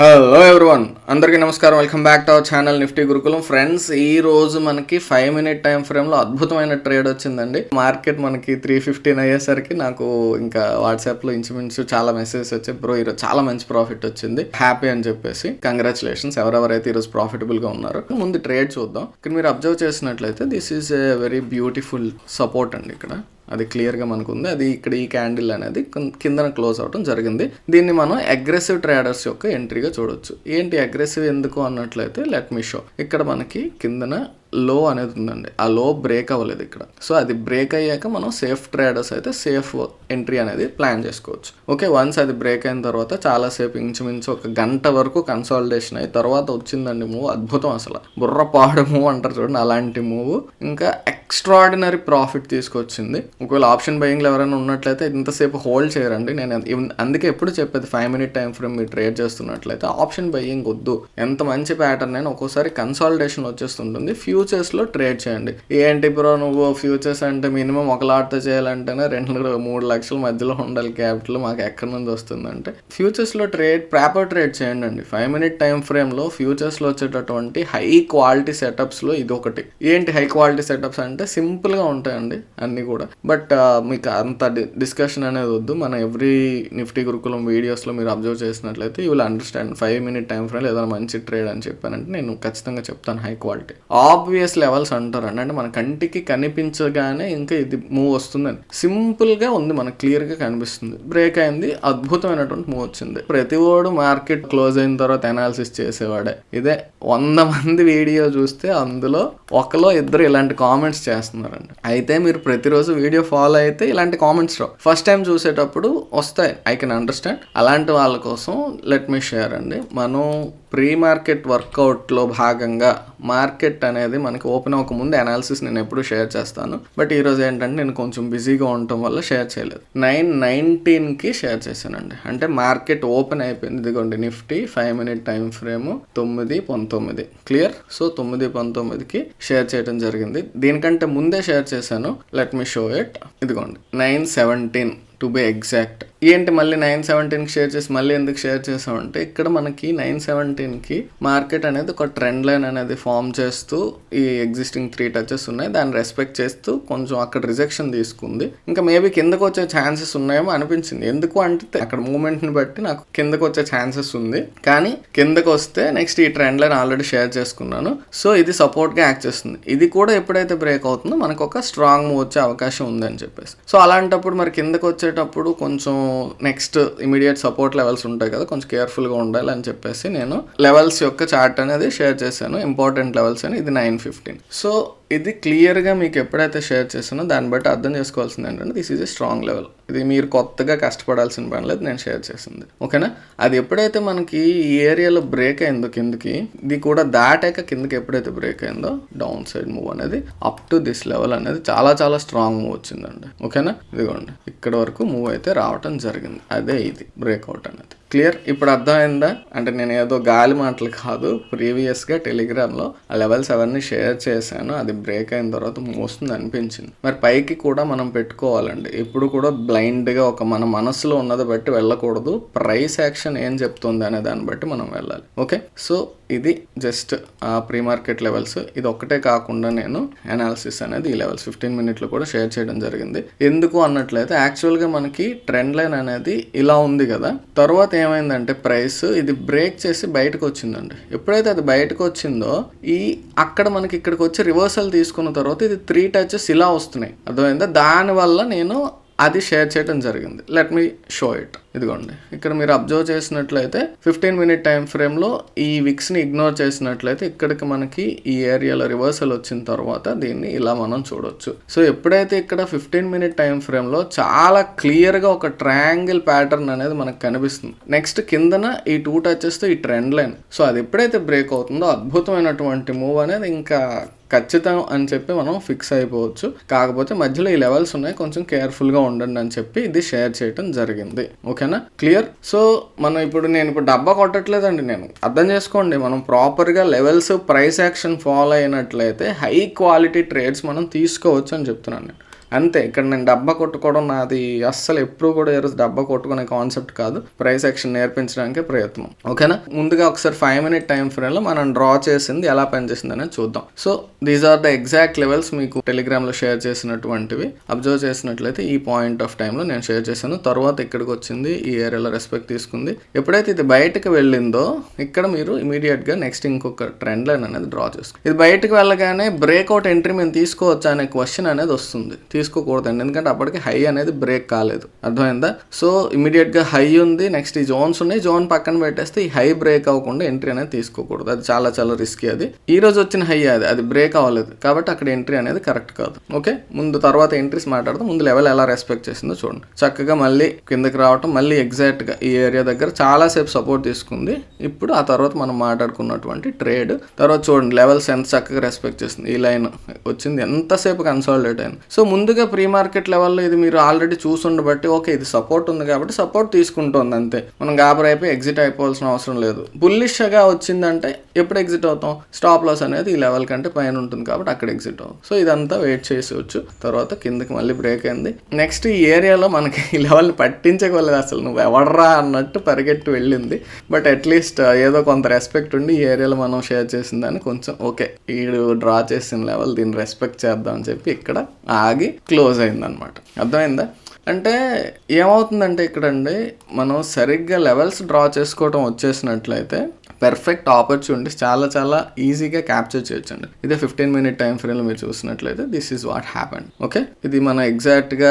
Hello everyone, అందరికీ నమస్కారం. Welcome back to our channel Nifty Gurukulam. Friends, ఈ రోజు మనకి 5 minute టైం ఫ్రేమ్లో అద్భుతమైన ట్రేడ్ వచ్చిందండి. మార్కెట్ మనకి 315 అయ్యేసరికి నాకు ఇంకా వాట్సాప్లో ఇంచుమించు చాలా మెసేజెస్ వచ్చాయి. బ్రో ఈరోజు చాలా మంచి ప్రాఫిట్ వచ్చింది, హ్యాపీ అని చెప్పేసి. కంగ్రాచులేషన్స్ ఎవరెవరైతే ఈరోజు ప్రాఫిటబుల్గా ఉన్నారో. ముందు ట్రేడ్ చూద్దాం. ఇక్కడ మీరు అబ్జర్వ్ చేసినట్లయితే this is a very beautiful support అండి. ఇక్కడ అది క్లియర్గా మనకు ఉంది. అది ఇక్కడ ఈ క్యాండిల్ అనేది కిందన క్లోజ్ అవడం జరిగింది. దీన్ని మనం అగ్రెసివ్ ట్రేడర్స్ యొక్క ఎంట్రీగా చూడొచ్చు. ఏంటి అగ్రెసివ్ ఎందుకు అన్నట్లయితే లెట్ మీ షో. ఇక్కడ మనకి కిందన లో అనేది ఉందండి. ఆ లో బ్రేక్ అవ్వలేదు ఇక్కడ. సో అది బ్రేక్ అయ్యాక మనం సేఫ్ ట్రేడర్స్ అయితే సేఫ్ ఎంట్రీ అనేది ప్లాన్ చేసుకోవచ్చు. ఓకే, వన్స్ అది బ్రేక్ అయిన తర్వాత చాలాసేపు ఇంచుమించు 1 గంట వరకు కన్సాలిడేషన్ అయ్యి తర్వాత వచ్చిందండి మూవ్. అద్భుతం, అసలు బుర్ర పాడు మూవ్ అంటారు చూడండి, అలాంటి మూవ్. ఇంకా ఎక్స్ట్రాడినరీ ప్రాఫిట్ తీసుకొచ్చింది. ఒకవేళ ఆప్షన్ బయింగ్లో ఎవరైనా ఉన్నట్లయితే ఇంతసేపు హోల్డ్ చేయరండి. నేను అందుకే ఎప్పుడు చెప్పేది 5 minute టైం ఫ్రేమ్ మీరు ట్రేడ్ చేస్తున్నట్లయితే ఆప్షన్ బయింగ్ వద్దు. ఎంత మంచి ప్యాటర్న్ అయినా ఒక్కోసారి కన్సాలిడేషన్ వచ్చేస్తుంటుంది. ఫ్యూచర్స్లో ట్రేడ్ చేయండి. ఏంటి బ్రో నువ్వు ఫ్యూచర్స్ అంటే మినిమం ఒక లాట్తో చేయాలంటేనే 2-3 లక్షల మధ్యలో ఉండాలి క్యాపిటల్, మాకు ఎక్కడి నుంచి వస్తుందంటే ఫ్యూచర్స్లో ప్రాపర్ ట్రేడ్ చేయండి అండి. 5 minute టైం ఫ్రేమ్లో ఫ్యూచర్స్లో వచ్చేటటువంటి హై క్వాలిటీ సెటప్స్లో ఇది ఒకటి. ఏంటి హై క్వాలిటీ సెటప్స్ అంటే సింపుల్గా ఉంటాయండి అన్నీ కూడా. బట్ మీకు అంత డిస్కషన్ అనేది వద్దు. మన ఎవ్రీ నిఫ్టీ గురుకులం వీడియోస్లో మీరు అబ్జర్వ్ చేసినట్లయితే you will understand. 5 minute time ఫ్రేమ్లో ఏదైనా మంచి ట్రేడ్ అని చెప్పానంటే నేను ఖచ్చితంగా చెప్తాను హై క్వాలిటీ. ఆబ్వియస్ లెవెల్స్ అంటారండి, అంటే మన కంటికి కనిపించగానే ఇంకా ఇది మూవ్ వస్తుందని సింపుల్గా ఉంది, మనకు క్లియర్గా కనిపిస్తుంది. బ్రేక్ అయింది, అద్భుతమైనటువంటి మూవ్ వచ్చింది. ప్రతి ఓడు మార్కెట్ క్లోజ్ అయిన తర్వాత అనాలిసిస్ చేసేవాడే. ఇదే 100 మంది వీడియో చూస్తే అందులో 1-2 ఇలాంటి కామెంట్స్ చేస్తున్నారండి. అయితే మీరు ప్రతిరోజు వీడియో ఫాలో అయితే ఇలాంటి కామెంట్స్ రావు. ఫస్ట్ టైం చూసేటప్పుడు వస్తాయి, ఐ కెన్ అండర్స్టాండ్. అలాంటి వాళ్ళ కోసం లెట్ మీ షేర్ అండి. మనం ప్రీ మార్కెట్ వర్కౌట్లో భాగంగా మార్కెట్ అనేది మనకి ఓపెన్ అవ్వకముందు అనాలిసిస్ నేను ఎప్పుడు షేర్ చేస్తాను. బట్ ఈరోజు ఏంటంటే నేను కొంచెం బిజీగా ఉండటం వల్ల షేర్ చేయలేదు. 9:19కి షేర్ చేశానండి. అంటే మార్కెట్ ఓపెన్ అయిపోయింది. ఇదిగోండి Nifty 5 minute time frame 9:19 clear. So 9:19కి షేర్ చేయడం జరిగింది. దీనికంటే ముందే షేర్ చేశాను. Let me show it. ఇదిగోండి 9:17 టు బి ఎగ్జాక్ట్. ఏంటి మళ్ళీ 9:17కి షేర్ చేసి మళ్ళీ ఎందుకు షేర్ చేసామంటే ఇక్కడ మనకి 9:17కి మార్కెట్ అనేది ఒక ట్రెండ్ లైన్ అనేది ఫామ్ చేస్తూ ఈ ఎగ్జిస్టింగ్ 3 touches ఉన్నాయి, దాన్ని రెస్పెక్ట్ చేస్తూ కొంచెం అక్కడ రిజెక్షన్ తీసుకుంది. ఇంకా మేబీ కిందకు వచ్చే ఛాన్సెస్ ఉన్నాయేమో అనిపించింది. ఎందుకు అంటే అక్కడ మూమెంట్ని బట్టి నాకు కిందకు వచ్చే ఛాన్సెస్ ఉంది. కానీ కిందకు వస్తే నెక్స్ట్ ఈ ట్రెండ్ లైన్ ఆల్రెడీ షేర్ చేసుకున్నాను. సో ఇది సపోర్ట్గా యాక్ట్ చేస్తుంది. ఇది కూడా ఎప్పుడైతే బ్రేక్ అవుతుందో మనకు ఒక స్ట్రాంగ్ మూవ్ వచ్చే అవకాశం ఉందని చెప్పేసి. సో అలాంటప్పుడు మరి కిందకు వచ్చేటప్పుడు కొంచెం నెక్స్ట్ ఇమీడియట్ సపోర్ట్ లెవెల్స్ ఉంటాయి కదా, కొంచెం కేర్ఫుల్గా ఉండాలి అని చెప్పేసి నేను లెవెల్స్ యొక్క చార్ట్ అనేది షేర్ చేశాను. ఇంపార్టెంట్ లెవెల్స్ అని. ఇది 9:15. సో ఇది క్లియర్గా మీకు ఎప్పుడైతే షేర్ చేసానో దాన్ని బట్టి అర్థం చేసుకోవాల్సింది ఏంటంటే this is a strong level. ఇది మీరు కొత్తగా కష్టపడాల్సిన పని లేదు, నేను షేర్ చేసింది. ఓకేనా. అది ఎప్పుడైతే మనకి ఈ ఏరియాలో బ్రేక్ అయిందో కిందకి, ఇది కూడా దాటాక కిందకి ఎప్పుడైతే బ్రేక్ అయిందో డౌన్ సైడ్ మూవ్ అనేది అప్ టు దిస్ లెవెల్ అనేది చాలా చాలా స్ట్రాంగ్ మూవ్ వచ్చిందండి. ఓకేనా. ఇదిగోండి ఇక్కడ వరకు మూవ్ అయితే రావటం జరిగింది. అదే ఇది బ్రేక్అవుట్ అనేది. క్లియర్. ఇప్పుడు అర్థమైందా? అంటే నేను ఏదో గాలి మాటలు కాదు, ప్రీవియస్గా టెలిగ్రామ్లో ఆ లెవెల్స్ అవన్నీ షేర్ చేశాను. అది బ్రేక్ అయిన తర్వాత వస్తుంది అనిపించింది. మరి పైకి కూడా మనం పెట్టుకోవాలండి. ఇప్పుడు కూడా బ్లైండ్గా ఒక మన మనసులో ఉన్నది బట్టి వెళ్ళకూడదు. ప్రైస్ యాక్షన్ ఏం చెప్తుంది అనే దాన్ని బట్టి మనం వెళ్ళాలి. ఓకే. సో ఇది జస్ట్ ఆ ప్రీ మార్కెట్ లెవెల్స్. ఇది ఒక్కటే కాకుండా నేను అనాలిసిస్ అనేది ఈ లెవెల్స్ 15 minute కూడా షేర్ చేయడం జరిగింది. ఎందుకు అన్నట్లయితే యాక్చువల్గా మనకి ట్రెండ్ లైన్ అనేది ఇలా ఉంది కదా, తర్వాత ఏమైందంటే ప్రైస్ ఇది బ్రేక్ చేసి బయటకు వచ్చిందండి. ఎప్పుడైతే అది బయటకు వచ్చిందో అక్కడ మనకి ఇక్కడికి వచ్చి రివర్సల్ తీసుకున్న తర్వాత ఇది 3 touches ఇలా వస్తున్నాయి. అర్థమైందా? దానివల్ల నేను అది షేర్ చేయడం జరిగింది. Let me show it. ఇదిగోండి ఇక్కడ మీరు అబ్జర్వ్ చేసినట్లయితే 15 minute టైం ఫ్రేమ్లో ఈ విక్స్ని ఇగ్నోర్ చేసినట్లయితే ఇక్కడికి మనకి ఈ ఏరియాలో రివర్సల్ వచ్చిన తర్వాత దీన్ని ఇలా మనం చూడొచ్చు. సో ఎప్పుడైతే ఇక్కడ 15 minute టైం ఫ్రేమ్లో చాలా క్లియర్గా ఒక ట్రయాంగిల్ ప్యాటర్న్ అనేది మనకు కనిపిస్తుంది. నెక్స్ట్ కిందన ఈ 2 touchesతో ఈ ట్రెండ్ లైన్. సో అది ఎప్పుడైతే బ్రేక్ అవుతుందో అద్భుతమైనటువంటి మూవ్ అనేది ఇంకా ఖచ్చితం అని చెప్పి మనం ఫిక్స్ అయిపోవచ్చు. కాకపోతే మధ్యలో ఈ లెవెల్స్ ఉన్నాయి, కొంచెం కేర్ఫుల్గా ఉండండి అని చెప్పి ఇది షేర్ చేయడం జరిగింది. ఓకేనా. క్లియర్. సో నేను ఇప్పుడు డబ్బా కొట్టట్లేదండి. నేను అర్థం చేసుకోండి, మనం ప్రాపర్గా లెవెల్స్ ప్రైస్ యాక్షన్ ఫాలో అయినట్లయితే హై క్వాలిటీ ట్రేడ్స్ మనం తీసుకోవచ్చు అని చెప్తున్నాను నేను. అంతే. ఇక్కడ నేను డబ్బా కొట్టుకోవడం నాది అస్సలు ఎప్పుడు కూడా డబ్బా కొట్టుకునే కాన్సెప్ట్ కాదు, ప్రైస్ యాక్షన్ నేర్పించడానికి ప్రయత్నం. ఓకేనా? ముందుగా ఒకసారి 5 minute టైం ఫ్రేమ్లో మనం డ్రా చేసింది ఎలా పనిచేసింది అనేది చూద్దాం. So these are the exact levels మీకు టెలిగ్రామ్లో షేర్ చేసినటువంటివి. అబ్జర్వ్ చేసినట్లయితే ఈ పాయింట్ ఆఫ్ టైంలో నేను షేర్ చేశాను. తర్వాత ఇక్కడికి వచ్చింది, ఈ ఏరియాలో రెస్పెక్ట్ తీసుకుంది. ఎప్పుడైతే ఇది బయటకు వెళ్ళిందో ఇక్కడ మీరు ఇమీడియట్గా నెక్స్ట్ ఇంకొక ట్రెండ్ లైన్ అనేది డ్రా చేసుకోండి. ఇది బయటకు వెళ్ళగానే బ్రేక్అవుట్ ఎంట్రీ మేము తీసుకోవచ్చా అనే క్వశ్చన్ అనేది వస్తుంది. తీసుకోకూడదండి, ఎందుకంటే అప్పటికి హై అనేది బ్రేక్ కాలేదు. అర్థమైందా? సో ఇమీడియట్గా హై ఉంది, నెక్స్ట్ ఈ జోన్స్ ఉన్నాయి, జోన్ పక్కన పెట్టేస్తే ఈ హై బ్రేక్ అవ్వకుండా ఎంట్రీ అనేది తీసుకోకూడదు. అది చాలా చాలా రిస్కీ. అది ఈ రోజు వచ్చిన హై, అది బ్రేక్ అవ్వలేదు కాబట్టి అక్కడ ఎంట్రీ అనేది కరెక్ట్ కాదు. ఓకే, ముందు తర్వాత ఎంట్రీస్ మాట్లాడతాం. ముందు లెవెల్ ఎలా రెస్పెక్ట్ చేసిందో చూడండి. చక్కగా మళ్ళీ కిందకి రావటం, మళ్ళీ ఎగ్జాక్ట్గా ఈ ఏరియా దగ్గర చాలాసేపు సపోర్ట్ తీసుకుంది. ఇప్పుడు ఆ తర్వాత మనం మాట్లాడుకున్నటువంటి ట్రేడ్ తర్వాత చూడండి లెవెల్స్ ఎంత చక్కగా రెస్పెక్ట్ చేస్తుంది. ఈ లైన్ వచ్చింది, ఎంతసేపు కన్సాలిడేట్ అయింది. సో ముందుగా ప్రీ మార్కెట్ లెవెల్లో ఇది మీరు ఆల్రెడీ చూసుండబట్టి ఓకే ఇది సపోర్ట్ ఉంది కాబట్టి సపోర్ట్ తీసుకుంటుంది అంతే. మనం గాబర్ అయిపోయి ఎగ్జిట్ అయిపోవాల్సిన అవసరం లేదు. బుల్లిష్గా వచ్చిందంటే ఎప్పుడు ఎగ్జిట్ అవుతాం? స్టాప్ లాస్ అనేది ఈ లెవెల్ కంటే పైన ఉంటుంది కాబట్టి అక్కడ ఎగ్జిట్ అవుతాం. సో ఇదంతా వెయిట్ చేసేవచ్చు. తర్వాత కిందకి మళ్ళీ బ్రేక్ అయింది. నెక్స్ట్ ఈ ఏరియాలో మనకి ఈ లెవెల్ని పట్టించగలేదు, అసలు నువ్వు ఎవడరా అన్నట్టు పరిగెట్టి వెళ్ళింది. బట్ అట్లీస్ట్ ఏదో కొంత రెస్పెక్ట్ ఉండి ఈ ఏరియాలో మనం షేర్ చేసిందని కొంచెం ఓకే ఈడు డ్రా చేసిన లెవెల్, దీన్ని రెస్పెక్ట్ చేద్దాం అని చెప్పి ఇక్కడ ఆగి క్లోజ్ అయిందనమాట. అర్థమైందా? అంటే ఏమవుతుందంటే ఇక్కడండి మనం సరిగ్గా లెవెల్స్ డ్రా చేసుకోవడం వచ్చేసినట్లయితే పర్ఫెక్ట్ ఆపర్చునిటీస్ చాలా చాలా ఈజీగా క్యాప్చర్ చేయొచ్చండి. ఇదే 15 minute టైం ఫ్రేమ్లో మీరు చూసినట్లయితే this is what happened. Okay, ఇది మనం ఎగ్జాక్ట్గా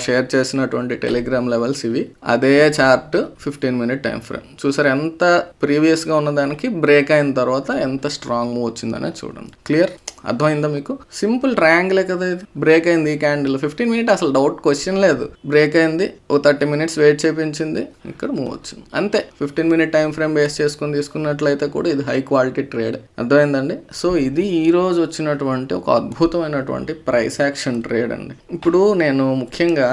షేర్ చేసినటువంటి టెలిగ్రామ్ లెవెల్స్ ఇవి. అదే చార్ట్ 15 minute టైం ఫ్రేమ్ చూసారు, ఎంత ప్రీవియస్గా ఉన్నదానికి బ్రేక్ అయిన తర్వాత ఎంత స్ట్రాంగ్ మూవ్ వచ్చిందనే చూడండి. క్లియర్? అర్థమైందా మీకు? సింపుల్ ట్రయాంగిలే కదా ఇది. బ్రేక్ అయింది ఈ క్యాండిల్ 15 minute, అసలు డౌట్ క్వశ్చన్ లేదు. బ్రేక్ అయింది, ఓ 30 minutes వెయిట్ చేయించింది, ఇక్కడ మూవ్ వచ్చింది అంతే. 15 minute టైం ఫ్రేమ్ బేస్ చేసుకుని తీసుకున్నట్లయితే కూడా ఇది హై క్వాలిటీ ట్రేడ్. అర్థమైందండి? సో ఇది ఈ రోజు వచ్చినటువంటి ఒక అద్భుతమైనటువంటి ప్రైస్ యాక్షన్ ట్రేడ్ అండి. ఇప్పుడు నేను ముఖ్యంగా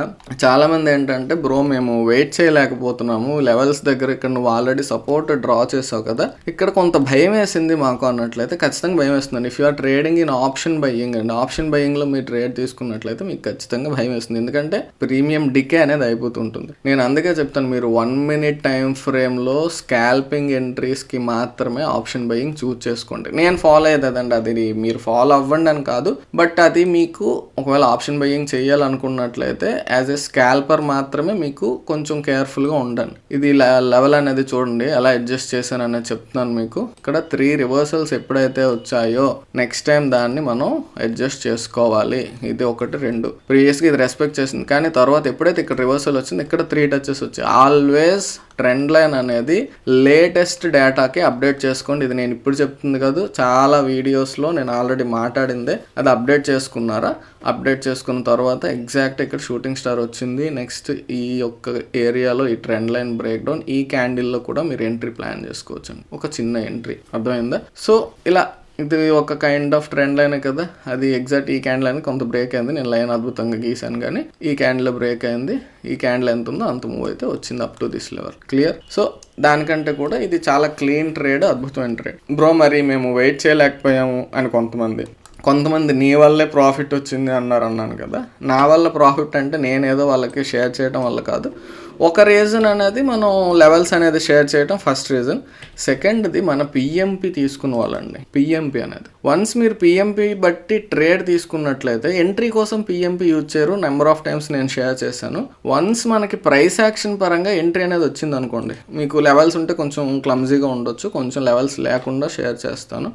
చాలా మంది ఏంటంటే బ్రో మేము వెయిట్ చేయలేకపోతున్నాము లెవెల్స్ దగ్గర, ఇక్కడ నువ్వు ఆల్రెడీ సపోర్ట్ డ్రా చేసావు కదా, ఇక్కడ కొంత భయం వేసింది మాకు అన్నట్లయితే ఖచ్చితంగా భయం వేస్తుంది. If you are trading in option buying అండి, ఆప్షన్ బయ్యింగ్లో మీరు ట్రేడ్ తీసుకున్నట్లయితే మీకు ఖచ్చితంగా భయం వేస్తుంది, ఎందుకంటే ప్రీమియం డికే అనేది అయిపోతుంటుంది. నేను అందుకే చెప్తాను మీరు 1 minute టైం ఫ్రేమ్లో స్కాల్పింగ్ ఎంట్రీస్కి మాత్రమే ఆప్షన్ బయ్యింగ్ చూస్ చేసుకోండి. నేను ఫాలో అయ్యేదండి, అది మీరు ఫాలో అవ్వండి అని కాదు, బట్ అది మీకు ఒకవేళ ఆప్షన్ బయ్యింగ్ చేయాలనుకున్నట్లయితే యాజ్ ఎ స్కాల్పర్ మాత్రమే మీకు కొంచెం కేర్ఫుల్గా ఉండండి. ఇది లెవెల్ అనేది చూడండి ఎలా అడ్జస్ట్ చేశాను అనేది చెప్తున్నాను మీకు. ఇక్కడ 3 reversals ఎప్పుడైతే వచ్చాయో నెక్స్ట్ టైం దాన్ని మనం అడ్జస్ట్ చేసుకోవాలి. ఇది 1 2 ప్రీవియస్గా ఇది రెస్పెక్ట్ చేసింది, కానీ తర్వాత ఎప్పుడైతే ఇక్కడ రివర్సల్ వచ్చింది ఇక్కడ 3 touches వచ్చాయి. ఆల్వేస్ ట్రెండ్ లైన్ అనేది లేటెస్ట్ డేటాకి అప్డేట్ చేసుకోండి. ఇది నేను ఇప్పుడు చెప్తుంది కాదు, చాలా వీడియోస్లో నేను ఆల్రెడీ మాట్లాడిందే. అది అప్డేట్ చేసుకున్నారా? అప్డేట్ చేసుకున్న తర్వాత ఎగ్జాక్ట్ ఇక్కడ షూటింగ్ స్టార్ వచ్చింది. నెక్స్ట్ ఈ యొక్క ఏరియాలో ఈ ట్రెండ్ లైన్ బ్రేక్ డౌన్, ఈ క్యాండిల్లో కూడా మీరు ఎంట్రీ ప్లాన్ చేసుకోవచ్చు, ఒక చిన్న ఎంట్రీ. అర్థమైందా? సో ఇలా ఇది ఒక కైండ్ ఆఫ్ ట్రెండ్ లైన్ కదా, అది ఎగ్జాక్ట్ ఈ క్యాండిల్ అనేది కొంత బ్రేక్ అయింది. నేను లైన్ అద్భుతంగా గీసాను కానీ ఈ క్యాండిల్ బ్రేక్ అయింది. ఈ క్యాండిల్ ఎంత ఉందో అంత మూవ్ అయితే వచ్చింది up to this level. Clear? So దానికంటే కూడా ఇది చాలా క్లీన్ ట్రేడ్, అద్భుతమైన ట్రేడ్. బ్రో మరి మేము వెయిట్ చేయలేకపోయాము అని కొంతమంది నీ వల్లే ప్రాఫిట్ వచ్చింది అన్నాను కదా. నా వల్ల ప్రాఫిట్ అంటే నేనేదో వాళ్ళకి షేర్ చేయడం వల్ల కాదు. ఒక రీజన్ అనేది మనం లెవెల్స్ అనేది షేర్ చేయడం ఫస్ట్ రీజన్. సెకండ్ది మన పిఎంపి తీసుకున్న వాళ్ళండి. పిఎంపి అనేది వన్స్ మీరు పిఎంపి బట్టి ట్రేడ్ తీసుకున్నట్లయితే ఎంట్రీ కోసం పిఎంపి యూజ్ చేయరు. నెంబర్ ఆఫ్ టైమ్స్ నేను షేర్ చేశాను. వన్స్ మనకి ప్రైస్ యాక్షన్ పరంగా ఎంట్రీ అనేది వచ్చింది అనుకోండి, మీకు లెవెల్స్ ఉంటే కొంచెం క్లమ్జీగా ఉండొచ్చు, కొంచెం లెవెల్స్ లేకుండా షేర్ చేస్తాను.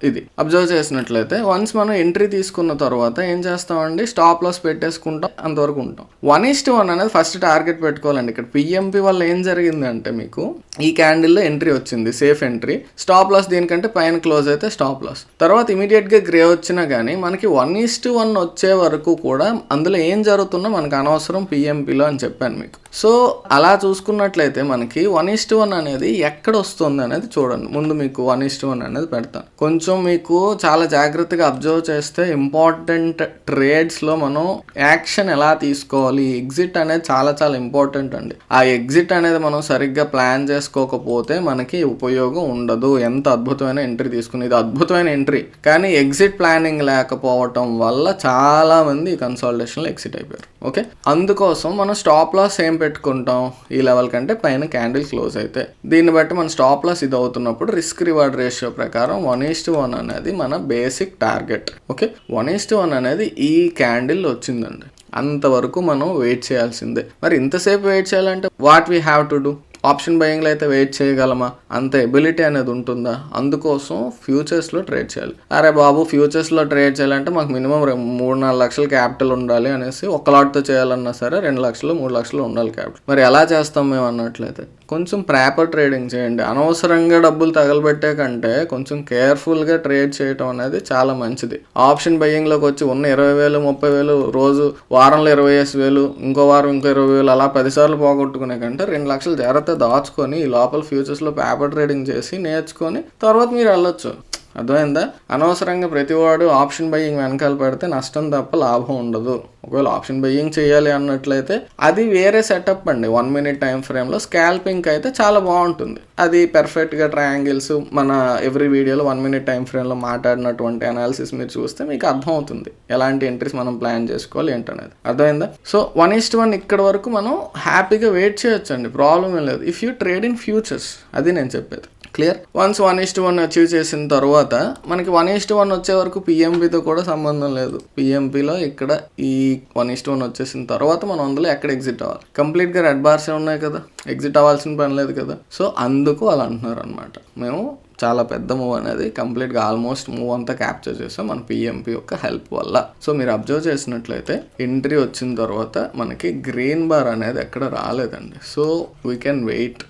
ఇది అబ్జర్వ్ చేసినట్లయితే వన్స్ మనం ఎంట్రీ తీసుకున్న తర్వాత ఏం చేస్తామండి, స్టాప్ లాస్ పెట్టేసుకుంటాం, అంతవరకు ఉంటాం. 1:1 అనేది ఫస్ట్ టార్గెట్ పెట్టుకోవాలి. ఇక్కడ పిఎంపి వల్ల ఏం జరిగింది అంటే మీకు ఈ క్యాండిల్లో ఎంట్రీ వచ్చింది, సేఫ్ ఎంట్రీ. స్టాప్ లాస్ దీనికంటే పైన క్లోజ్ అయితే స్టాప్ లాస్. తర్వాత ఇమీడియట్గా గ్రే వచ్చినా కానీ మనకి 1:1 వచ్చే వరకు కూడా అందులో ఏం జరుగుతున్నా మనకు అనవసరం పిఎంపిలో అని చెప్పాను మీకు. సో అలా చూసుకున్నట్లయితే మనకి 1:1 అనేది ఎక్కడ వస్తుంది అనేది చూడండి. ముందు మీకు 1:1 అనేది పెడతాను. కొంచెం మీకు చాలా జాగ్రత్తగా అబ్జర్వ్ చేస్తే ఇంపార్టెంట్ ట్రేడ్స్లో మనం యాక్షన్ ఎలా తీసుకోవాలి, ఎగ్జిట్ అనేది చాలా చాలా ఇంపార్టెంట్ ఇంపార్టెంట్ అండి. ఆ ఎగ్జిట్ అనేది మనం సరిగ్గా ప్లాన్ చేసుకోకపోతే మనకి ఉపయోగం ఉండదు. ఎంత అద్భుతమైన ఎంట్రీ తీసుకుని, ఇది అద్భుతమైన ఎంట్రీ, కానీ ఎగ్జిట్ ప్లానింగ్ లేకపోవటం వల్ల చాలా మంది కన్సాలిడేషన్లో ఎగ్జిట్ అయిపోయారు. ఓకే, అందుకోసం మనం స్టాప్ లాస్ ఏం పెట్టుకుంటాం, ఈ లెవెల్ కంటే పైన క్యాండిల్ క్లోజ్ అయితే దీన్ని బట్టి మన స్టాప్ లాస్ ఇది అవుతున్నప్పుడు రిస్క్ రివార్డ్ రేషియో ప్రకారం 1:1 అనేది మన బేసిక్ టార్గెట్. ఓకే, 1:1 అనేది ఈ క్యాండిల్ వచ్చిందండి, అంతవరకు మనం వెయిట్ చేయాల్సిందే. మరి ఇంతసేపు వెయిట్ చేయాలంటే what we have to do? Option బయింగ్లో అయితే వెయిట్ చేయగలమా? అంత ఎబిలిటీ అనేది ఉంటుందా? అందుకోసం ఫ్యూచర్స్లో ట్రేడ్ చేయాలి. అరే బాబు, ఫ్యూచర్స్లో ట్రేడ్ చేయాలంటే మాకు మినిమం 3-4 లక్షల క్యాపిటల్ ఉండాలి అనేసి ఒక లాట్తో చేయాలన్నా సరే 2 లక్షలు 3 లక్షలు ఉండాలి క్యాపిటల్. మరి ఎలా చేస్తాం మేము అన్నట్లయితే కొంచెం ప్రాపర్ ట్రేడింగ్ చేయండి. అనవసరంగా డబ్బులు తగలబెట్టే కంటే కొంచెం కేర్ఫుల్గా ట్రేడ్ చేయటం అనేది చాలా మంచిది. ఆప్షన్ బయ్యింగ్లోకి వచ్చి ఉన్న 20,000 30,000 రోజు, వారంలో 25,000, ఇంకో వారం ఇంకో 20,000 అలా 10 సార్లు పోగొట్టుకునే కంటే 2 లక్షలు జాగ్రత్త దాచుకొని ఈ లోపల ఫ్యూచర్స్లో పేపర్ ట్రేడింగ్ చేసి నేర్చుకొని తర్వాత మీరు వెళ్ళొచ్చు. అర్థమైందా? అనవసరంగా ప్రతివాడు ఆప్షన్ బయ్యింగ్ వెనకాల పెడితే నష్టం తప్ప లాభం ఉండదు. ఒకవేళ ఆప్షన్ బయ్యింగ్ చేయాలి అన్నట్లయితే అది వేరే సెటప్ అండి. 1 minute టైం ఫ్రేమ్లో స్కాల్పింగ్ అయితే చాలా బాగుంటుంది. అది పెర్ఫెక్ట్గా ట్రయాంగిల్స్ మన ఎవ్రీ వీడియోలో 1 minute టైం ఫ్రేమ్లో మాట్లాడినటువంటి అనాలిసిస్ మీరు చూస్తే మీకు అర్థమవుతుంది ఎలాంటి ఎంట్రీస్ మనం ప్లాన్ చేసుకోవాలి ఏంటనేది. అర్థమైందా? సో 1:1 ఇక్కడ వరకు మనం హ్యాపీగా వెయిట్ చేయొచ్చండి, ప్రాబ్లం ఏం లేదు. If you trade in futures, అది నేను చెప్పేది. క్లియర్? వన్స్ 1:1 అచీవ్ చేసిన తర్వాత మనకి 1:1 వచ్చే వరకు పిఎంపితో కూడా సంబంధం లేదు. పిఎంపిలో ఇక్కడ ఈ 1:1 వచ్చేసిన తర్వాత మనం అందులో ఎక్కడ ఎగ్జిట్ అవ్వాలి? కంప్లీట్గా రెడ్ బార్సే ఉన్నాయి కదా, ఎగ్జిట్ అవ్వాల్సిన పని లేదు కదా. సో అందుకు అలా అంటున్నారు అనమాట. మేము చాలా పెద్ద మూవ్ అనేది కంప్లీట్గా ఆల్మోస్ట్ మూవ్ అంతా క్యాప్చర్ చేసాం మన పిఎంపి యొక్క హెల్ప్ వల్ల. సో మీరు అబ్జర్వ్ చేసినట్లయితే ఎంట్రీ వచ్చిన తర్వాత మనకి గ్రీన్ బార్ అనేది ఎక్కడ రాలేదండి. So we can wait.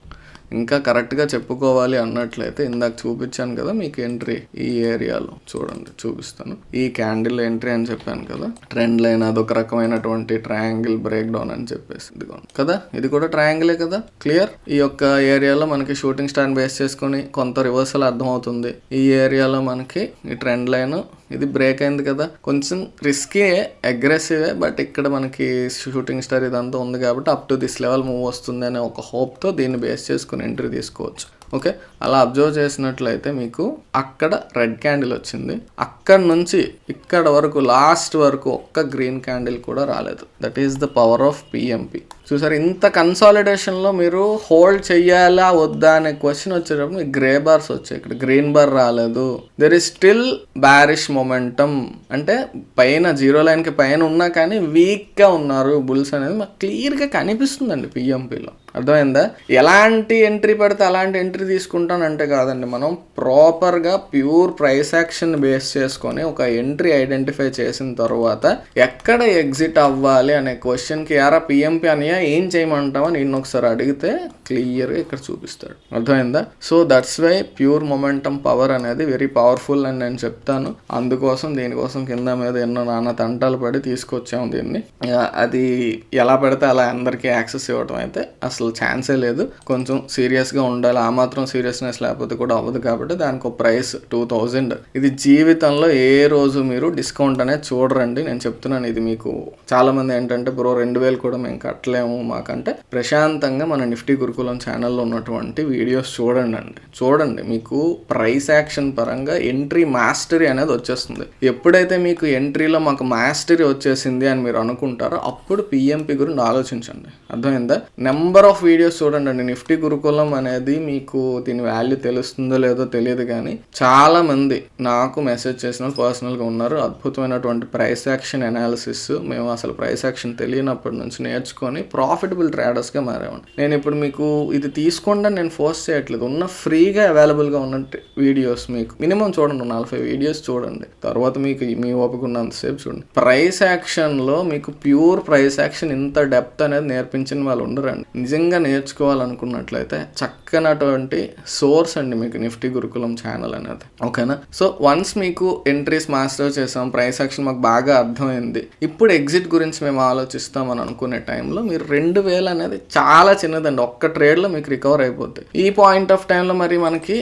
ఇంకా కరెక్ట్గా చెప్పుకోవాలి అన్నట్లయితే ఇందాక చూపించాను కదా మీకు ఎంట్రీ, ఈ ఏరియాలో చూడండి, చూపిస్తాను. ఈ క్యాండిల్ ఎంట్రీ అని చెప్పాను కదా, ట్రెండ్ లైన్ అదొక రకమైనటువంటి ట్రయాంగిల్ బ్రేక్ డౌన్ అని చెప్పేసి ఇదిగోండి కదా, ఇది కూడా ట్రయాంగిలే కదా. క్లియర్? ఈ యొక్క ఏరియాలో మనకి షూటింగ్ స్టార్ బేస్ చేసుకొని కొంత రివర్సల్ అర్థమవుతుంది. ఈ ఏరియాలో మనకి ఈ ట్రెండ్ లైన్ ఇది బ్రేక్ అయింది కదా, కొంచెం రిస్కీ అగ్రెసివే, బట్ ఇక్కడ మనకి షూటింగ్ స్టార్ ఇదంతా ఉంది కాబట్టి up to this level move వస్తుంది అనే ఒక హోప్తో దీన్ని బేస్ చేసుకుని ఎంట్రీ తీసుకోవచ్చు. ఓకే, అలా అబ్జర్వ్ చేసినట్లయితే మీకు అక్కడ రెడ్ క్యాండిల్ వచ్చింది, అక్కడ నుంచి ఇక్కడ వరకు లాస్ట్ వరకు ఒక్క గ్రీన్ క్యాండిల్ కూడా రాలేదు. That is the power of PMP. చూసారు, ఇంత కన్సాలిడేషన్లో మీరు హోల్డ్ చెయ్యాలా వద్దా అనే క్వశ్చన్ వచ్చేటప్పుడు మీకు గ్రే బార్స్ వచ్చాయి, ఇక్కడ గ్రీన్ బార్ రాలేదు. There is still bearish momentum, అంటే పైన జీరో లైన్కి పైన ఉన్నా కానీ వీక్గా ఉన్నారు బుల్స్ అనేది మాకు క్లియర్గా కనిపిస్తుందండి పిఎంపిలో. అర్థమైందా? ఎలాంటి ఎంట్రీ పడితే అలాంటి ఎంట్రీ తీసుకుంటానంటే కాదండి, మనం ప్రాపర్గా ప్యూర్ ప్రైస్ యాక్షన్ బేస్ చేసుకొని ఒక ఎంట్రీ ఐడెంటిఫై చేసిన తర్వాత ఎక్కడ ఎగ్జిట్ అవ్వాలి అనే క్వశ్చన్కి యారా పిఎంపి అనియా ఏం చేయమంటావా నేను ఒకసారి అడిగితే క్లియర్గా ఇక్కడ చూపిస్తాడు. అర్థమైందా? So that's why pure momentum power అనేది వెరీ పవర్ఫుల్ అని నేను చెప్తాను. అందుకోసం దీనికోసం కింద మీద ఎన్నో నాన్న తంటాలు పడి తీసుకొచ్చాము దీన్ని. అది ఎలా పడితే అలా అందరికీ యాక్సెస్ ఇవ్వడం అయితే అసలు ఛాన్సే లేదు. కొంచెం సీరియస్గా ఉండాలి, ఆ మాత్రం సీరియస్నెస్ లేకపోతే కూడా అవ్వదు. కాబట్టి దానికి ఒక ప్రైస్ 2000. ఇది జీవితంలో ఏ రోజు మీరు డిస్కౌంట్ అనేది చూడరండి, నేను చెప్తున్నాను. ఇది మీకు చాలా మంది ఏంటంటే బ్రో 2000 కూడా మేము కట్టలేము మాకంటే, ప్రశాంతంగా మన నిఫ్టీ గురుకులం ఛానల్లో ఉన్నటువంటి వీడియోస్ చూడండి. మీకు ప్రైస్ యాక్షన్ పరంగా ఎంట్రీ మాస్టరీ అనేది వచ్చేస్తుంది. ఎప్పుడైతే మీకు ఎంట్రీలో మాకు మాస్టరీ వచ్చేసింది అని మీరు అనుకుంటారో అప్పుడు పిఎంపి గురించి ఆలోచించండి. అర్థమైందా? నెంబర్ ఆఫ్ వీడియోస్ చూడండి. నిఫ్టీ గురుకులం అనేది మీకు దీని వాల్యూ తెలుస్తుందో లేదో తెలియదు, కానీ చాలా మంది నాకు మెసేజ్ చేసిన పర్సనల్గా ఉన్నారు. అద్భుతమైనటువంటి ప్రైస్ యాక్షన్ అనాలిసిస్ మేము అసలు ప్రైస్ యాక్షన్ తెలియనప్పటి నుంచి నేర్చుకొని ప్రాఫిటబుల్ ట్రేడర్స్గా మారామండి. నేను ఇప్పుడు మీకు ఇది తీసుకోండి నేను ఫోర్స్ చేయట్లేదు, ఉన్న ఫ్రీగా అవైలబుల్గా ఉన్న వీడియోస్ మీకు మినిమం చూడండి, 40 వీడియోస్ చూడండి. తర్వాత మీకు మీ ఓపిక ఉన్నంతసేపు చూడండి. ప్రైస్ యాక్షన్లో మీకు ప్యూర్ ప్రైస్ యాక్షన్ ఇంత డెప్త్ అనేది నేర్పించిన వాళ్ళు ఉండరండి. నిజంగా నేర్చుకోవాలనుకున్నట్లయితే చక్కనటువంటి సోర్స్ అండి మీకు నిఫ్టీ గురుకులం ఛానల్ అనేది. ఓకేనా? సో వన్స్ మీకు ఎంట్రీస్ మాస్టర్ చేసాం, ప్రైస్ యాక్షన్ మాకు బాగా అర్థమైంది, ఇప్పుడు ఎగ్జిట్ గురించి మేము ఆలోచిస్తామని అనుకునే టైంలో మీరు 2000 అనేది చాలా చిన్నదండి, ఒక్క ట్రేడ్లో మీకు రికవర్ అయిపోతుంది. ఈ పాయింట్ ఆఫ్ టైంలో మరి మనకి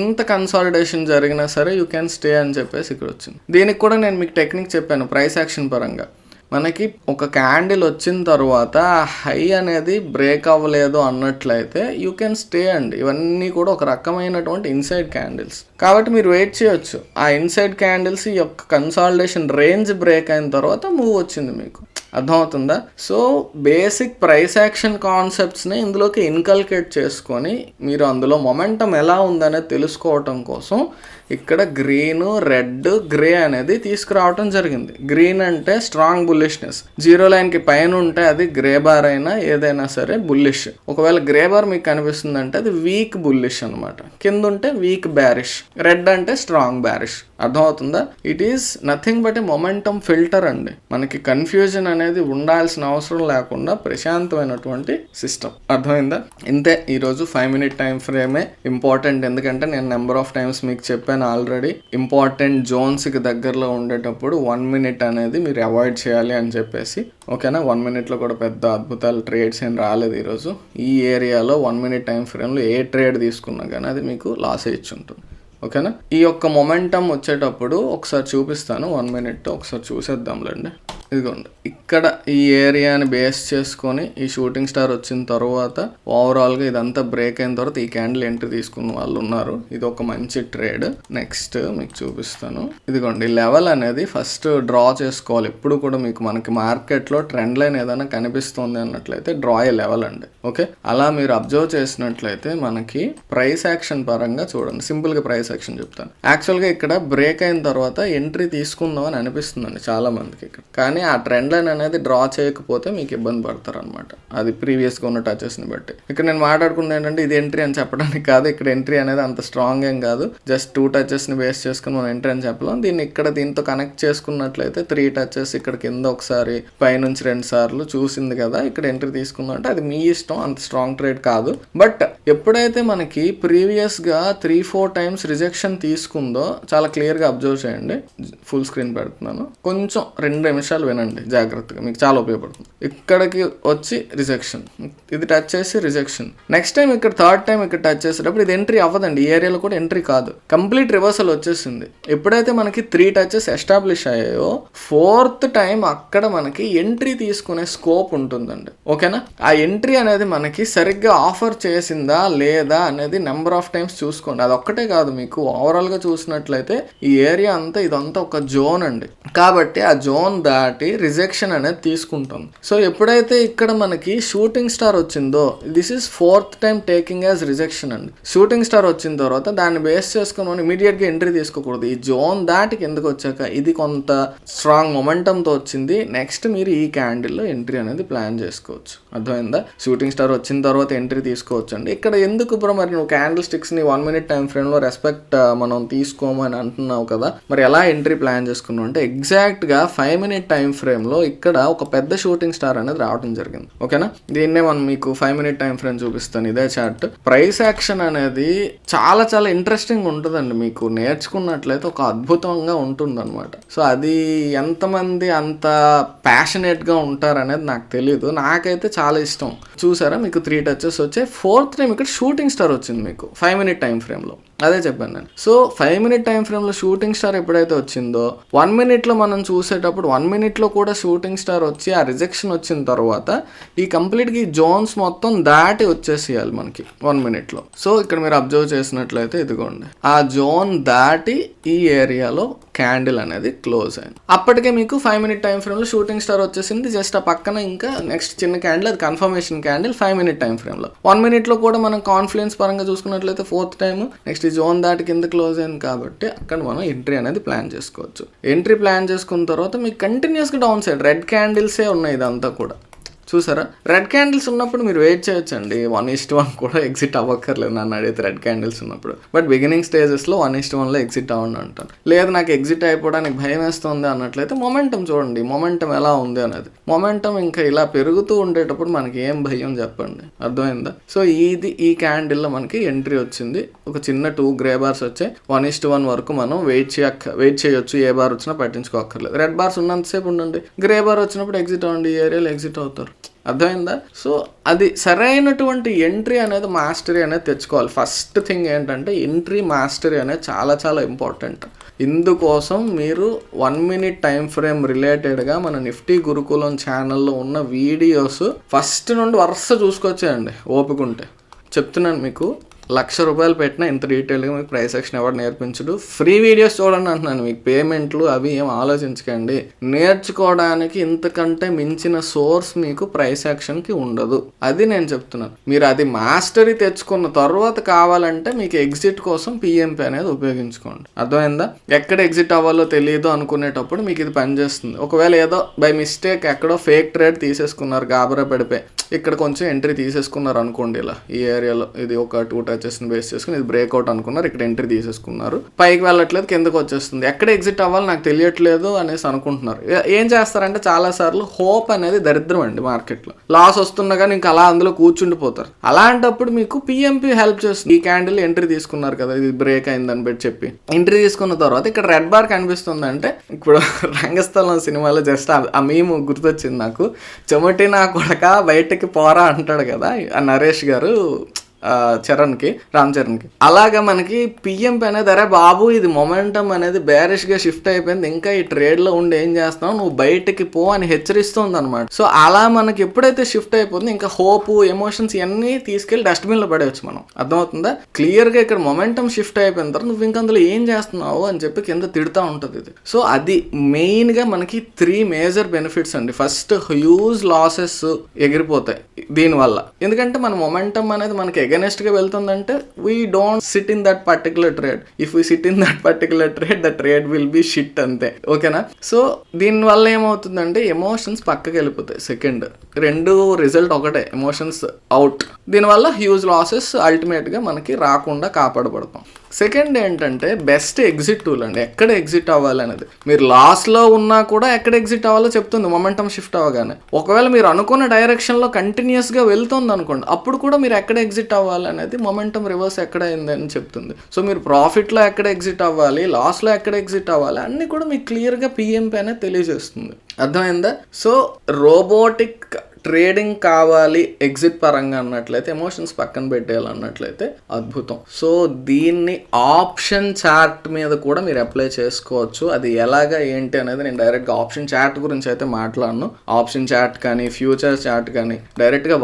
ఇంత కన్సాలిడేషన్ జరిగినా సరే యూ క్యాన్ స్టే అని చెప్పేసి ఇక్కడ వచ్చింది. దీనికి కూడా నేను మీకు టెక్నిక్ చెప్పాను ప్రైస్ యాక్షన్ పరంగా. మనకి ఒక క్యాండిల్ వచ్చిన తర్వాత హై అనేది బ్రేక్ అవ్వలేదు అన్నట్లయితే యూ కెన్ స్టే అండి. ఇవన్నీ కూడా ఒక రకమైనటువంటి ఇన్సైడ్ క్యాండిల్స్ కాబట్టి మీరు వెయిట్ చేయొచ్చు. ఆ ఇన్సైడ్ క్యాండిల్స్ ఈ యొక్క కన్సాలిడేషన్ రేంజ్ బ్రేక్ అయిన తర్వాత మూవ్ వచ్చింది మీకు, అర్థమవుతుందా? సో బేసిక్ ప్రైస్ యాక్షన్ కాన్సెప్ట్స్ని ఇందులోకి ఇన్కల్కేట్ చేసుకొని మీరు అందులో మొమెంటం ఎలా ఉందనేది తెలుసుకోవటం కోసం ఇక్కడ గ్రీన్, రెడ్, గ్రే అనేది తీసుకురావటం జరిగింది. గ్రీన్ అంటే స్ట్రాంగ్ బుల్లిష్నెస్, జీరో లైన్కి పైన ఉంటే అది గ్రే బార్ అయినా ఏదైనా సరే బుల్లిష్. ఒకవేళ గ్రే బార్ మీకు కనిపిస్తుంది అంటే అది వీక్ బుల్లిష్ అనమాట, కింద ఉంటే వీక్ బ్యారిష్, రెడ్ అంటే స్ట్రాంగ్ బ్యారిష్. అర్థమవుతుందా? It is nothing but A momentum filter అండి. మనకి కన్ఫ్యూజన్ అనేది ఉండాల్సిన అవసరం లేకుండా ప్రశాంతమైనటువంటి సిస్టమ్. అర్థమైందా? ఇంతే. ఈరోజు 5 minute టైం ఫ్రేమే ఇంపార్టెంట్, ఎందుకంటే నేను నెంబర్ ఆఫ్ టైమ్స్ మీకు చెప్పాను ఆల్రెడీ. ఇంపార్టెంట్ జోన్స్కి దగ్గరలో ఉండేటప్పుడు 1 minute అనేది మీరు అవాయిడ్ చేయాలి అని చెప్పేసి. ఓకేనా? 1 minuteలో కూడా పెద్ద అద్భుతాలు ట్రేడ్స్ ఏం రాలేదు ఈరోజు. ఈ ఏరియాలో 1 minute టైం ఫ్రేమ్లో ఏ ట్రేడ్ తీసుకున్నా కానీ అది మీకు లాస్ ఇచ్చి ఉంటుంది. ఓకేనా? ఈ యొక్క మొమెంటం వచ్చేటప్పుడు ఒకసారి చూపిస్తాను. 1 minute ఒకసారి చూసేద్దాంలేండి. ఇదిగోండి, ఇక్కడ ఈ ఏరియాని బేస్ చేసుకొని ఈ షూటింగ్ స్టార్ వచ్చిన తర్వాత ఓవరాల్గా ఇదంతా బ్రేక్ అయిన తర్వాత ఈ క్యాండిల్ ఎంట్రీ తీసుకున్న వాళ్ళు ఉన్నారు. ఇది ఒక మంచి ట్రేడ్. నెక్స్ట్ మీకు చూపిస్తాను. ఇదిగోండి, లెవెల్ అనేది ఫస్ట్ డ్రా చేసుకోవాలి. ఎప్పుడు కూడా మీకు మనకి మార్కెట్లో ట్రెండ్ లైన్ ఏదైనా కనిపిస్తుంది అన్నట్లయితే డ్రా ఏ లెవెల్ అండి. ఓకే, అలా మీరు అబ్జర్వ్ చేసినట్లయితే మనకి ప్రైస్ యాక్షన్ పరంగా చూడండి. సింపుల్గా ప్రైస్ యాక్షన్ చెప్తాను. యాక్చువల్గా ఇక్కడ బ్రేక్ అయిన తర్వాత ఎంట్రీ తీసుకుందాం అని అనిపిస్తుందండి చాలా మందికి ఇక్కడ, కానీ ఆ ట్రెండ్ లైన్ అనేది డ్రా చేయకపోతే మీకు ఇబ్బంది పడతారు అనమాట. అది ప్రీవియస్గా ఉన్న టచెస్ని బట్టి. ఇక్కడ నేను మాట్లాడుకున్నది ఏంటంటే ఇది ఎంట్రీ అని చెప్పడానికి కాదు. ఇక్కడ ఎంట్రీ అనేది అంత స్ట్రాంగ్ ఏం కాదు. జస్ట్ 2 touchesని బేస్ చేసుకుని మనం ఎంట్రీ అని చెప్పలేం. దీన్ని ఇక్కడ దీంతో కనెక్ట్ చేసుకున్నట్లయితే 3 touches ఇక్కడ కింద ఒకసారి, పైనుంచి 2 సార్లు చూసింది కదా, ఇక్కడ ఎంట్రీ తీసుకుందాం అంటే అది మీ ఇష్టం. అంత స్ట్రాంగ్ ట్రేడ్ కాదు. బట్ ఎప్పుడైతే మనకి ప్రీవియస్గా 3-4 times రిజెక్షన్ తీసుకుందో చాలా క్లియర్గా అబ్జర్వ్ చేయండి. ఫుల్ స్క్రీన్ పెడుతున్నాను, కొంచెం 2 నిమిషాలు వినండి జాగ్రత్తగా, మీకు చాలా ఉపయోగపడుతుంది. ఇక్కడికి వచ్చి రిజెక్షన్, ఇది టచ్ చేసి రిజెక్షన్, నెక్స్ట్ టైం ఇక్కడ థర్డ్ టైం ఇక్కడ టచ్ చేసేటప్పుడు ఇది ఎంట్రీ అవ్వదండి. ఈ ఏరియాలో కూడా ఎంట్రీ కాదు, కంప్లీట్ రివర్సల్ వచ్చేసింది. ఎప్పుడైతే మనకి 3 touches ఎస్టాబ్లిష్ అయ్యాయో 4th టైం అక్కడ మనకి ఎంట్రీ తీసుకునే స్కోప్ ఉంటుందండి. ఓకేనా? ఆ ఎంట్రీ అనేది మనకి సరిగ్గా ఆఫర్ చేసిందా లేదా అనేది నెంబర్ ఆఫ్ టైమ్స్ చూసుకోండి. అది ఒక్కటే కాదు, మీకు ఓవరాల్గా చూసినట్లయితే ఈ ఏరియా అంతా ఇదంతా ఒక జోన్ అండి. కాబట్టి ఆ జోన్ దాటి రిజెక్షన్ అనేది తీసుకుంటుంది. సో ఎప్పుడైతే ఇక్కడ మనకి షూటింగ్ స్టార్ వచ్చిందో this is 4th time taking as rejection అండి. షూటింగ్ స్టార్ వచ్చిన తర్వాత దాన్ని బేస్ చేసుకుని మనం ఇమీడియట్గా ఎంట్రీ తీసుకోకూడదు. ఈ జోన్ దాటి కిందకు వచ్చాక ఇది కొంత స్ట్రాంగ్ మొమెంటంతో వచ్చింది. నెక్స్ట్ మీరు ఈ క్యాండిల్లో ఎంట్రీ అనేది ప్లాన్ చేసుకోవచ్చు. అర్థమైందా? షూటింగ్ స్టార్ వచ్చిన తర్వాత ఎంట్రీ తీసుకోవచ్చు అండి. ఇక్కడ ఎందుకు బ్రో మరి నువ్వు క్యాండిల్ స్టిక్స్ని 1 minute టైం ఫ్రేమ్లో రెస్పెక్ట్ మనం తీసుకోమని అంటున్నావు కదా, మరి ఎలా ఎంట్రీ ప్లాన్ చేసుకున్నావు అంటే ఎగ్జాక్ట్గా 5 minute టైం ఫ్రేమ్లో ఇక్కడ ఒక పెద్ద షూటింగ్ స్టార్ అనేది రావడం జరిగింది. ఓకేనా? దీన్నే మనం మీకు 5 minute టైం ఫ్రేమ్ చూపిస్తాను. ఇదే చార్ట్. ప్రైస్ యాక్షన్ అనేది చాలా చాలా ఇంట్రెస్టింగ్ ఉంటుందండి. మీకు నేర్చుకున్నట్లయితే ఒక అద్భుతంగా ఉంటుంది అనమాట. సో అది ఎంతమంది అంత ప్యాషనేట్గా ఉంటారనేది నాకు తెలియదు. నాకైతే చాలా ఇష్టం. చూసారా, మీకు 3 touches వచ్చాయి. 4th టైం ఇక్కడ షూటింగ్ స్టార్ వచ్చింది మీకు 5 minute టైం ఫ్రేమ్లో. అదే చెప్పాను నేను. సో 5 minute టైం ఫ్రేమ్లో షూటింగ్ స్టార్ ఎప్పుడైతే వచ్చిందో 1 minuteలో మనం చూసేటప్పుడు 1 minuteలో కూడా షూటింగ్ స్టార్ వచ్చి ఆ రిజెక్షన్ వచ్చిన తర్వాత ఈ కంప్లీట్గా ఈ జోన్స్ మొత్తం దాటి వచ్చేసేయాలి మనకి 1 minuteలో. సో ఇక్కడ మీరు అబ్జర్వ్ చేసినట్లయితే ఇదిగోండి, ఆ జోన్ దాటి ఈ ఏరియాలో క్యాండిల్ అనేది క్లోజ్ అయింది. అప్పటికే మీకు 5 minute టైం ఫ్రేమ్లో షూటింగ్ స్టార్ వచ్చేసింది. జస్ట్ ఆ పక్కన ఇంకా నెక్స్ట్ చిన్న క్యాండిల్, అది కన్ఫర్మేషన్ క్యాండిల్ 5 minute టైం ఫ్రేమ్లో. 1 minuteలో కూడా మనం కాన్ఫిడెన్స్ పరంగా చూసుకున్నట్లయితే 4th టైం నెక్స్ట్ ఈ జోన్ దాటి కింద క్లోజ్ అయింది కాబట్టి అక్కడ మనం ఎంట్రీ అనేది ప్లాన్ చేసుకోవచ్చు. ఎంట్రీ ప్లాన్ చేసుకున్న తర్వాత మీకు కంటిన్యూస్గా డౌన్ సైడ్ రెడ్ క్యాండిల్సే ఉన్నాయి. ఇదంతా కూడా చూసారా, రెడ్ క్యాండిల్స్ ఉన్నప్పుడు మీరు వెయిట్ చేయొచ్చండి. 1:1 కూడా ఎగ్జిట్ అవ్వక్కర్లేదు నన్ను అడిగితే రెడ్ క్యాండిల్స్ ఉన్నప్పుడు. బట్ బిగినింగ్ స్టేజెస్లో 1:1లో ఎగ్జిట్ అవ్వండి అంటాను. లేదు నాకు ఎగ్జిట్ అయిపోవడానికి భయం వేస్తుంది అన్నట్లయితే మొమెంటం చూడండి, మొమెంటం ఎలా ఉంది అనేది. మొమెంటం ఇంకా ఇలా పెరుగుతూ ఉండేటప్పుడు మనకి ఏం భయం చెప్పండి, అర్థమైందా? సో ఈ క్యాండిల్లో మనకి ఎంట్రీ వచ్చింది. ఒక చిన్న 2 గ్రే బార్స్ వచ్చాయి. 1:1 వరకు మనం వెయిట్ చేయొచ్చు. ఏ బార్ వచ్చినా పట్టించుకోక్కర్లేదు. రెడ్ బార్స్ ఉన్నంతసేపు ఉండండి. గ్రే బార్ వచ్చినప్పుడు ఎగ్జిట్ అవ్వండి. ఈ ఏరియాలో ఎగ్జిట్ అవుతారు. అర్థమైందా? సో అది సరైనటువంటి ఎంట్రీ అనేది మాస్టరీ అనేది తెచ్చుకోవాలి. ఫస్ట్ థింగ్ ఏంటంటే ఎంట్రీ మాస్టరీ అనేది చాలా చాలా ఇంపార్టెంట్. ఇందుకోసం మీరు 1 minute టైం ఫ్రేమ్ రిలేటెడ్గా మన నిఫ్టీ గురుకులం ఛానల్లో ఉన్న వీడియోస్ ఫస్ట్ నుండి వరుస చూసుకొచ్చేయండి ఓపిక ఉంటే. చెప్తున్నాను మీకు, ₹1,00,000 పెట్టినా ఇంత డీటెయిల్గా మీకు ప్రైస్ యాక్షన్ ఎవరు నేర్పించడు. ఫ్రీ వీడియోస్ చూడండి అంటున్నాను, మీకు పేమెంట్లు అవి ఏం ఆలోచించకండి. నేర్చుకోవడానికి ఇంతకంటే మించిన సోర్స్ మీకు ప్రైస్ యాక్షన్కి ఉండదు. అది నేను చెప్తున్నాను. మీరు అది మాస్టరీ తెచ్చుకున్న తర్వాత కావాలంటే మీకు ఎగ్జిట్ కోసం పిఎంపి అనేది ఉపయోగించుకోండి. అర్థమైందా? ఎక్కడ ఎగ్జిట్ అవ్వాలో తెలియదు అనుకునేటప్పుడు మీకు ఇది పనిచేస్తుంది. ఒకవేళ ఏదో బై మిస్టేక్ ఎక్కడో ఫేక్ ట్రేడ్ తీసేసుకున్నారు, గాబరా పడిపోయి ఇక్కడ కొంచెం ఎంట్రీ తీసేసుకున్నారు అనుకోండి, ఇలా ఈ ఏరియాలో ఇది ఒక 2 touches బేస్ చేసుకుని ఇది బ్రేక్అవుట్ అనుకున్నారు, ఇక్కడ ఎంట్రీ తీసేసుకున్నారు, పైకి వెళ్ళట్లేదు, కిందకు వచ్చేస్తుంది, ఎక్కడ ఎగ్జిట్ అవ్వాలి నాకు తెలియట్లేదు అనేసి అనుకుంటున్నారు. ఏం చేస్తారంటే చాలాసార్లు హోప్ అనేది దరిద్రం అండి మార్కెట్లో. లాస్ వస్తున్నా కానీ ఇంకా అలా అందులో కూర్చుండిపోతారు. అలాంటప్పుడు మీకు పిఎంపి హెల్ప్ చేస్తుంది. ఈ క్యాండిల్ ఎంట్రీ తీసుకున్నారు కదా, ఇది బ్రేక్ అయిందని పెట్టి చెప్పి ఎంట్రీ తీసుకున్న తర్వాత ఇక్కడ రెడ్ బార్ కనిపిస్తుంది అంటే, ఇప్పుడు రంగస్థలం సినిమాలో జస్ట్ ఆ మీము గుర్తొచ్చింది నాకు, చెమటి నా కొడక బయటకి పోరా అంటాడు కదా ఆ నరేష్ గారు రామ్ చరణ్కి. అలాగా మనకి పిఎంపి అనేది, అరే బాబు ఇది మొమెంటం అనేది బేరిష్గా షిఫ్ట్ అయిపోయింది, ఇంకా ఈ ట్రేడ్లో ఉండి ఏం చేస్తున్నావు, నువ్వు బయటకి పో అని హెచ్చరిస్తుంది అనమాట. సో అలా మనకి ఎప్పుడైతే షిఫ్ట్ అయిపోతుంది ఇంకా హోప్, ఎమోషన్స్ ఇవన్నీ తీసుకెళ్లి డస్ట్బిన్లో పడేయచ్చు మనం. అర్థమవుతుందా? క్లియర్గా ఇక్కడ మొమెంటం షిఫ్ట్ అయిపోయిన తర్వాత నువ్వు ఇంకా అందులో ఏం చేస్తున్నావు అని చెప్పి కింద తిడుతూ ఉంటుంది ఇది. సో అది మెయిన్గా మనకి 3 మేజర్ బెనిఫిట్స్ అండి. ఫస్ట్, హ్యూజ్ లాసెస్ ఎగిరిపోతాయి దీనివల్ల. ఎందుకంటే మన మొమెంటం అనేది మనకి against గా వెళ్తుందంటే we don't sit in that particular trade. If we sit in that particular trade, the trade will be shit అంతే. ఓకేనా? సో దీనివల్ల ఏమవుతుందంటే ఎమోషన్స్ పక్కకి వెళ్ళిపోతాయి. సెకండ్, 2 రిజల్ట్ ఒకటే, ఎమోషన్స్ అవుట్. దీనివల్ల హ్యూజ్ లాసెస్ అల్టిమేట్గా మనకి రాకుండా కాపాడబడతాం. సెకండ్ ఏంటంటే బెస్ట్ ఎగ్జిట్ టూల్ అండి. ఎక్కడ ఎగ్జిట్ అవ్వాలి అనేది, మీరు లాస్లో ఉన్నా కూడా ఎక్కడ ఎగ్జిట్ అవ్వాలో చెప్తుంది మొమెంటం షిఫ్ట్ అవ్వగానే. ఒకవేళ మీరు అనుకున్న డైరెక్షన్లో కంటిన్యూస్గా వెళ్తుంది అనుకోండి, అప్పుడు కూడా మీరు ఎక్కడ ఎగ్జిట్ అవ్వాలి అనేది మొమెంటం రివర్స్ ఎక్కడ అయింది అని చెప్తుంది. సో మీరు ప్రాఫిట్లో ఎక్కడ ఎగ్జిట్ అవ్వాలి, లాస్లో ఎక్కడ ఎగ్జిట్ అవ్వాలి అన్నీ కూడా మీకు క్లియర్గా పిఎంపి అనేది తెలియజేస్తుంది. అర్థమైందా? సో రోబోటిక్ ట్రేడింగ్ కావాలి ఎగ్జిట్ పరంగా అన్నట్లయితే, ఎమోషన్స్ పక్కన పెట్టేయాలన్నట్లయితే అద్భుతం. సో దీన్ని ఆప్షన్ చార్ట్ మీద కూడా మీరు అప్లై చేసుకోవచ్చు. అది ఎలాగా ఏంటి అనేది నేను డైరెక్ట్గా ఆప్షన్ చార్ట్ గురించి అయితే మాట్లాడను. ఆప్షన్ చార్ట్ కానీ ఫ్యూచర్ చార్ట్ కానీ డైరెక్ట్గా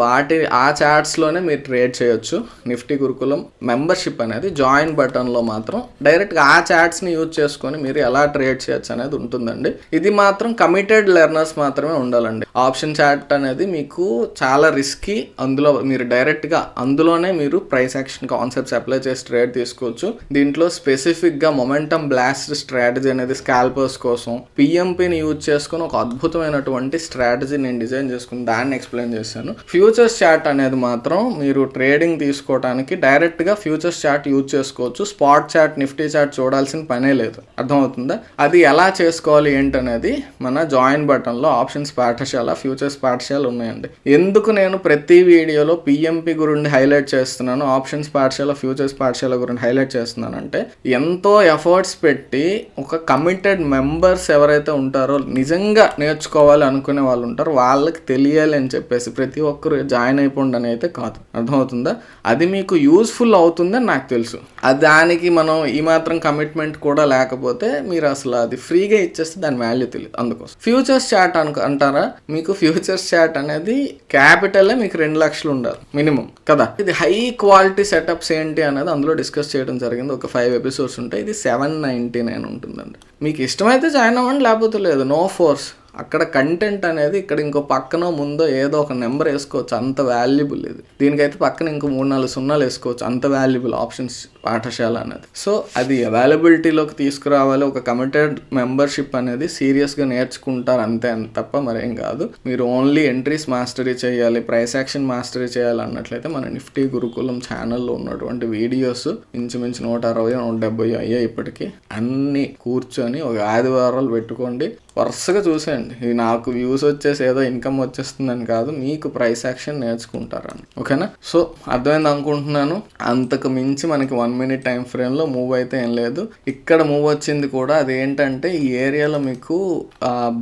ఆ చార్ట్స్లోనే మీరు ట్రేడ్ చేయొచ్చు. నిఫ్టీ గురుకులం మెంబర్షిప్ అనేది జాయిన్ బటన్లో మాత్రం డైరెక్ట్గా ఆ చార్ట్స్ని యూజ్ చేసుకొని మీరు ఎలా ట్రేడ్ చేయొచ్చు అనేది ఉంటుందండి. ఇది మాత్రం కమిటెడ్ లెర్నర్స్ మాత్రమే ఉండాలండి. ఆప్షన్ చార్ట్ అనేది మీకు చాలా రిస్కీ. అందులో మీరు డైరెక్ట్గా అందులోనే మీరు ప్రైస్ యాక్షన్ కాన్సెప్ట్స్ అప్లై చేసి ట్రేడ్ తీసుకోవచ్చు. దీంట్లో స్పెసిఫిక్గా మొమెంటం బ్లాస్ట్ స్ట్రాటజీ అనేది స్కాల్పర్స్ కోసం పిఎంపిని యూజ్ చేసుకుని ఒక అద్భుతమైనటువంటి స్ట్రాటజీ నేను డిజైన్ చేసుకుని దాన్ని ఎక్స్ప్లెయిన్ చేశాను. ఫ్యూచర్స్ చార్ట్ అనేది మాత్రం మీరు ట్రేడింగ్ తీసుకోవడానికి డైరెక్ట్గా ఫ్యూచర్స్ చార్ట్ యూజ్ చేసుకోవచ్చు. స్పాట్ చార్ట్, నిఫ్టీ చార్ట్ చూడాల్సిన పనే లేదు. అర్థమవుతుందా? అది ఎలా చేసుకోవాలి ఏంటనేది మన జాయిన్ బటన్లో ఆప్షన్స్ పాఠశాల, ఫ్యూచర్స్ పాఠశాల ఉన్నాయండి. ఎందుకు నేను ప్రతి వీడియోలో పిఎంపి గురించి హైలైట్ చేస్తున్నాను, ఆప్షన్స్ పాఠశాల, ఫ్యూచర్స్ పాఠశాల గురించి హైలైట్ చేస్తున్నానంటే, ఎంతో ఎఫర్ట్స్ పెట్టి ఒక కమిటెడ్ మెంబర్స్ ఎవరైతే ఉంటారో, నిజంగా నేర్చుకోవాలి అనుకునే వాళ్ళు ఉంటారు, వాళ్ళకి తెలియాలి అని చెప్పేసి ప్రతి ఒక్కరు జాయిన్ అయిపోండి అని అయితే కాదు. అర్థమవుతుందా? అది మీకు యూస్ఫుల్ అవుతుందని నాకు తెలుసు. దానికి మనం ఈ మాత్రం కమిట్మెంట్ కూడా లేకపోతే మీరు అసలు అది ఫ్రీగా ఇచ్చేస్తే దాని వాల్యూ తెలియదు. అందుకోసం ఫ్యూచర్స్ చార్ట్ అంటారా, మీకు ఫ్యూచర్స్ చార్ట్ అనేది క్యాపిటల్ మీకు 2 లక్షలు ఉండాలి మినిమం కదా. ఇది హై క్వాలిటీ సెటప్స్ ఏంటి అనేది అందులో డిస్కస్ చేయడం జరిగింది. ఒక 5 ఎపిసోడ్స్ ఉంటాయి. ఇది 799 ఉంటుందండి. మీకు ఇష్టమైతే జాయిన్ అవ్వండి, లేకపోతే లేదు, నో ఫోర్స్. అక్కడ కంటెంట్ అనేది ఇక్కడ ఇంకో పక్కనో ముందో ఏదో ఒక నెంబర్ వేసుకోవచ్చు, అంత వాల్యుబుల్ ఇది. దీనికైతే పక్కన ఇంకో 3-4 సున్నాలు వేసుకోవచ్చు, అంత వాల్యుబుల్ ఆప్షన్స్ పాఠశాల అనేది. సో అది అవైలబిలిటీలోకి తీసుకురావాలి. ఒక కమిటెడ్ మెంబర్షిప్ అనేది సీరియస్గా నేర్చుకుంటారు అంతే తప్ప మరేం కాదు. మీరు ఓన్లీ ఎంట్రీస్ మాస్టరీ చేయాలి, ప్రైస్ యాక్షన్ మాస్టరీ చేయాలి అన్నట్లయితే మన నిఫ్టీ గురుకులం ఛానల్లో ఉన్నటువంటి వీడియోస్ ఇంచుమించు 160-170 అయ్యాయి ఇప్పటికీ. అన్నీ కూర్చొని ఒక ఆదివారాలు పెట్టుకోండి, వరుసగా చూసేయండి. ఇది నాకు వ్యూస్ వచ్చేసి ఏదో ఇన్కమ్ వచ్చేస్తుందని కాదు, మీకు ప్రైస్ యాక్షన్ నేర్చుకుంటారని. ఓకేనా? సో అర్థమైంది అనుకుంటున్నాను. అంతకు మించి మనకి 1 minute టైం ఫ్రేమ్లో మూవ్ అయితే ఏం లేదు. ఇక్కడ మూవ్ వచ్చింది కూడా అదేంటంటే ఈ ఏరియాలో మీకు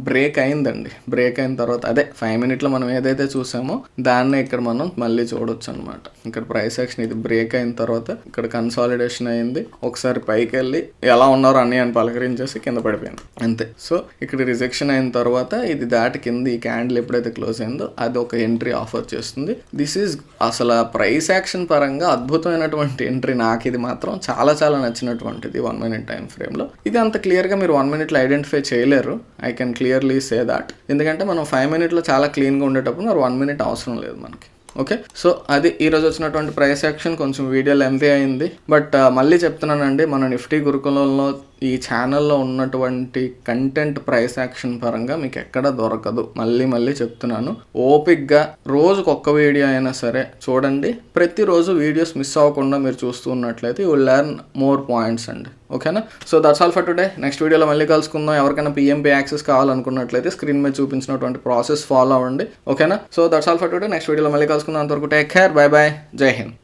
బ్రేక్ అయిందండి. బ్రేక్ అయిన తర్వాత అదే 5 minute మనం ఏదైతే చూసామో దాన్నే ఇక్కడ మనం మళ్ళీ చూడొచ్చు అనమాట. ఇక్కడ ప్రైస్ యాక్షన్ ఇది బ్రేక్ అయిన తర్వాత ఇక్కడ కన్సాలిడేషన్ అయింది, ఒకసారి పైకి వెళ్ళి ఎలా ఉన్నారో అన్నీ అని పలకరించేసి కింద పడిపోయింది అంతే. సో ఇక్కడ రిజెక్షన్ అయిన తర్వాత ఇది దాటి కింద ఈ క్యాండిల్ ఎప్పుడైతే క్లోజ్ అయిందో అది ఒక ఎంట్రీ ఆఫర్ చేస్తుంది. దిస్ ఈజ్ అసలు ప్రైస్ యాక్షన్ పరంగా అద్భుతమైనటువంటి ఎంట్రీ. నాకు ఇది మాత్రం చాలా చాలా నచ్చినటువంటిది 1 minute టైం ఫ్రేమ్లో. ఇది అంత క్లియర్గా మీరు 1 minute ఐడెంటిఫై చేయలేరు. I can clearly say that. ఎందుకంటే మనం 5 minute చాలా క్లీన్గా ఉండేటప్పుడు మరి 1 minute అవసరం లేదు మనకి. ఓకే, సో అది ఈరోజు వచ్చినటువంటి ప్రైస్ యాక్షన్. కొంచెం వీడియో లెంతీ అయింది, బట్ మళ్ళీ చెప్తున్నానండి, మన నిఫ్టీ గురుకులంలో ఈ ఛానల్లో ఉన్నటువంటి కంటెంట్ ప్రైస్ యాక్షన్ పరంగా మీకు ఎక్కడ దొరకదు. మళ్ళీ చెప్తున్నాను, ఓపిక్గా రోజుకు ఒక్క వీడియో అయినా సరే చూడండి. ప్రతిరోజు వీడియోస్ మిస్ అవ్వకుండా మీరు చూస్తూ ఉన్నట్లయితే you will learn more points అండి. ఓకేనా? So that's all for today. Next వీడియోలో మళ్ళీ కలుసుకుందాం. ఎవరికైనా పిఎంపీ యాక్సెస్ కావాలనుకున్నట్లయితే స్క్రీన్ మీద చూపించినటువంటి ప్రాసెస్ ఫాలో అవ్వండి. ఓకేనా? So that's all for today. Next వీడియోలో మళ్ళీ కలుసుకుందాం. అంతవరకు టేక్ కేర్, బై బై, జై హింద్.